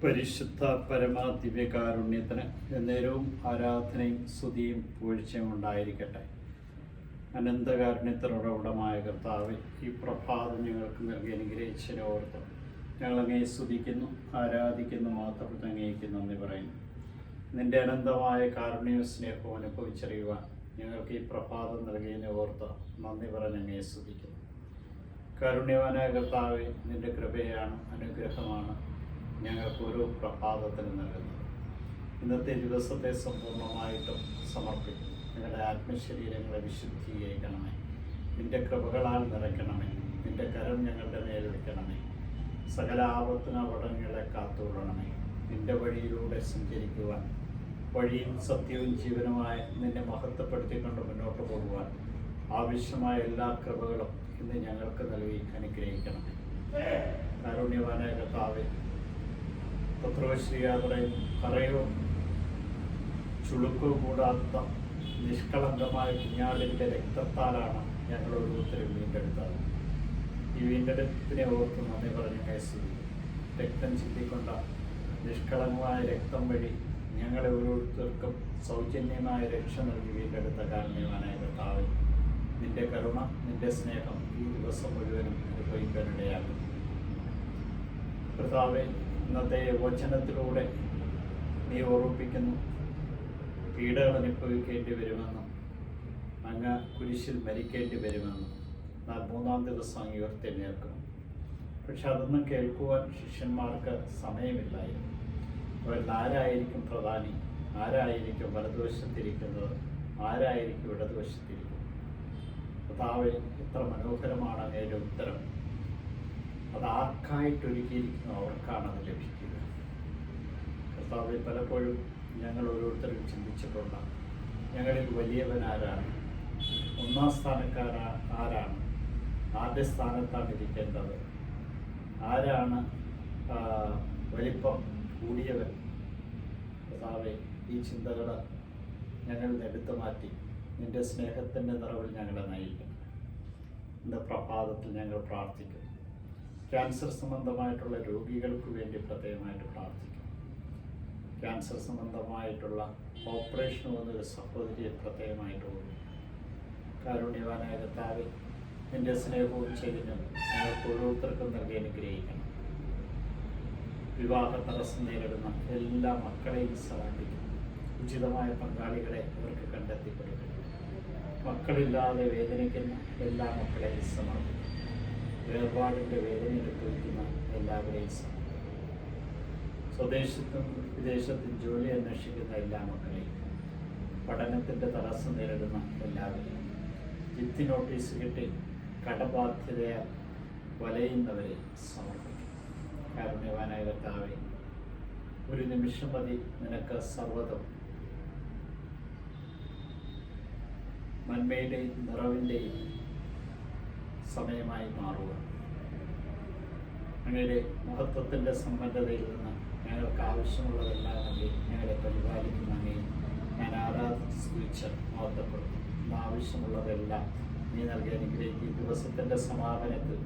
പരിശുദ്ധ പരമാദിവ്യകാരുണ്യത്തിന് എന്നേരവും ആരാധനയും സ്തുതിയും പൂഴ്ചയും ഉണ്ടായിരിക്കട്ടെ. അനന്തകാരുണ്യത്തിനുറവിടമായ കർത്താവ്, ഈ പ്രഭാതം ഞങ്ങൾക്ക് നൽകി അനുഗ്രഹിച്ചതിനെ ഓർത്ത് ഞങ്ങളങ്ങേ സ്തുതിക്കുന്നു, ആരാധിക്കുന്നു, മാത്രം അങ്ങേയ്ക്ക് നന്ദി പറയുന്നു. നിന്റെ അനന്തമായ കാരുണ്യവും സ്നേഹവും അനുഭവിച്ചറിയുവാൻ ഞങ്ങൾക്ക് ഈ പ്രഭാതം നൽകിയതിനെ ഓർത്ത് നന്ദി പറഞ്ഞ് അങ്ങേ സ്തുതിക്കുന്നു. കാരുണ്യവാനായ കർത്താവെ, നിന്റെ കൃപയാണ്, അനുഗ്രഹമാണ് ഞങ്ങൾക്ക് ഓരോ പ്രഭാതത്തിനും നൽകുന്നത്. ഇന്നത്തെ ദിവസത്തെ സമ്പൂർണ്ണമായിട്ടും സമർപ്പിക്കുന്നു. ഞങ്ങളുടെ ആത്മശരീരങ്ങളെ വിശുദ്ധീകരിക്കണമേ, നിന്റെ കൃപകളാൽ നിറയ്ക്കണമേ, നിന്റെ കരം ഞങ്ങളുടെ മേലെടുക്കണമേ, സകല ആപത്തിന് അപകടങ്ങളെ കാത്തുകൊള്ളണമേ. നിന്റെ വഴിയിലൂടെ സഞ്ചരിക്കുവാൻ, വഴിയും സത്യവും ജീവനുമായ നിന്നെ മഹത്വപ്പെടുത്തിക്കൊണ്ട് മുന്നോട്ട് പോകുവാൻ ആവശ്യമായ എല്ലാ കൃപകളും ഇന്ന് ഞങ്ങൾക്ക് നൽകി അനുഗ്രഹിക്കണമേ. കാരുണ്യവാനായ കർത്താവേ, പത്രോശ്രീയാത്രയും പറയോ ചുളുക്കോ കൂടാത്ത നിഷ്കളങ്കമായ കുഞ്ഞാടിൻ്റെ രക്തത്താലാണ് ഞങ്ങൾ ഓരോരുത്തരും വീണ്ടെടുത്തത്. ഈ വീണ്ടെടുപ്പിനെ ഓർത്ത് നന്ദി പറഞ്ഞ കേസുതി. രക്തം ചിന്തിക്കൊണ്ട നിഷ്കളങ്കമായ രക്തം വഴി ഞങ്ങളെ ഓരോരുത്തർക്കും സൗജന്യമായ രക്ഷ നൽകി വീണ്ടെടുത്ത കാരുണ്യവാനായ കർത്താവേ, നിന്റെ കരുണ, നിന്റെ സ്നേഹം ഈ ദിവസം മുഴുവനും അനുഭവിക്കാനിടയാകും. കർത്താവേ, ഇന്നത്തെ വചനത്തിലൂടെ നീ ഓർമ്മിപ്പിക്കുന്നു, പീഡകൾ അനുഭവിക്കേണ്ടി വരുമെന്നും അങ്ങ് കുരിശിൽ മരിക്കേണ്ടി വരുമെന്നും എന്നാൽ മൂന്നാം ദിവസം അങ്ങ് ഉയർത്തെഴുന്നേൽക്കണം. പക്ഷെ അതൊന്നും കേൾക്കുവാൻ ശിഷ്യന്മാർക്ക് സമയമില്ലായിരുന്നു. അവരിൽ ആരായിരിക്കും പ്രധാനി, ആരായിരിക്കും വലതുവശത്തിരിക്കുന്നത്, ആരായിരിക്കും ഇടതുവശത്തിരിക്കുന്നത്? കർത്താവേ, എത്ര മനോഹരമാണ് അങ്ങയുടെ ഉത്തരം. അത് ആർക്കായിട്ടൊരുക്കിയിരിക്കുന്നു അവർക്കാണ് അത് ലഭിക്കുക. കർത്താവേ, പലപ്പോഴും ഞങ്ങൾ ഓരോരുത്തരും ചിന്തിച്ചിട്ടുണ്ട്, ഞങ്ങളിൽ വലിയവൻ ആരാണ്, ഒന്നാം ആരാണ്, ആദ്യ സ്ഥാനത്താണ് ഇരിക്കേണ്ടത്, ആരാണ് വലിപ്പം കൂടിയവൻ? കർത്താവേ, ഈ ചിന്തകൾ ഞങ്ങൾ എടുത്തു മാറ്റി നിന്റെ സ്നേഹത്തിൻ്റെ നിറവിൽ ഞങ്ങളെ നയിക്കണം. ഇന്ന് പ്രഭാതത്തിൽ ഞങ്ങൾ പ്രാർത്ഥിക്കുന്നു. ക്യാൻസർ സംബന്ധമായിട്ടുള്ള രോഗികൾക്ക് വേണ്ടി പ്രത്യേകമായിട്ട് പ്രാർത്ഥിക്കുന്നു. ക്യാൻസർ സംബന്ധമായിട്ടുള്ള ഓപ്പറേഷൻ വന്നൊരു സഹോദരിയെ പ്രത്യേകമായിട്ട് ഓർമ്മ. കാരുണ്യവാനായ കർത്താവേ, നിന്റെ സ്നേഹവും ചൈതന്യം ഞങ്ങൾക്ക് ഓരോരുത്തർക്കും നൽകി അനുഗ്രഹിക്കണം. വിവാഹ തടസ്സം നേരിടുന്ന എല്ലാ മക്കളെയും സമർപ്പിക്കുന്നു. ഉചിതമായ പങ്കാളികളെ അവർക്ക് കണ്ടെത്തി കൊടുക്കണം. മക്കളില്ലാതെ വേദനിക്കുന്ന എല്ലാ മക്കളെയും സമർപ്പിക്കുന്നു. വേർപാടിൻ്റെ വേദന അനുഭവിക്കുന്ന എല്ലാവരെയും സമർപ്പിക്കുന്നു. സ്വദേശത്തും വിദേശത്തും ജോലി അന്വേഷിക്കുന്ന എല്ലാ മക്കളെയും, പഠനത്തിൻ്റെ തടസ്സം നേരിടുന്ന എല്ലാവരെയും, ജിപ്തി നോട്ടീസ് കിട്ടി കടബാധ്യതയെ വലയുന്നവരെ സമർപ്പിക്കും. കാരുണ്യവാനായ കർത്താവേ, ഒരു നിമിഷം മതി നിനക്ക് സർവ്വതും നന്മയുടെയും നിറവിൻ്റെയും സമയമായി മാറുക. അങ്ങയുടെ മഹത്വത്തിൻ്റെ സമ്പന്നതയിൽ നിന്ന് ഞങ്ങൾക്ക് ആവശ്യമുള്ളതെല്ലാം നൽകി ഞങ്ങളെ പരിപാലിക്കുന്ന അങ്ങയെ ഞാൻ ആരാധിച്ച് സ്തുതിച്ച് മഹത്വപ്പെടുത്തും. ആവശ്യമുള്ളതെല്ലാം നീ നൽകി അനുഗ്രഹിക്കും. ഈ ദിവസത്തിൻ്റെ സമാപനത്തിൽ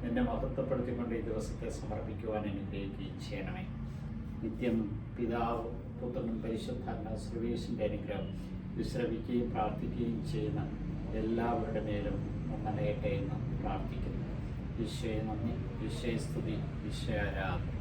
നിന്നെ മഹത്വപ്പെടുത്തിക്കൊണ്ട് ഈ ദിവസത്തെ സമർപ്പിക്കുവാൻ അനുഗ്രഹിക്കുകയും ചെയ്യണമേ. നിത്യം പിതാവും പുത്രനും പരിശുദ്ധാത്മാ സർവേശ്വരൻ്റെ അനുഗ്രഹം വിശ്രമിക്കുകയും പ്രാർത്ഥിക്കുകയും ചെയ്യുന്ന എല്ലാവരുടെ മേലും നന്മയട്ടെ എന്ന് പ്രാർത്ഥിക്കുന്നു. ഈശോയെ നന്ദി, ഈശോയെ സ്തുതി, ഈശോയെ ആരാധന.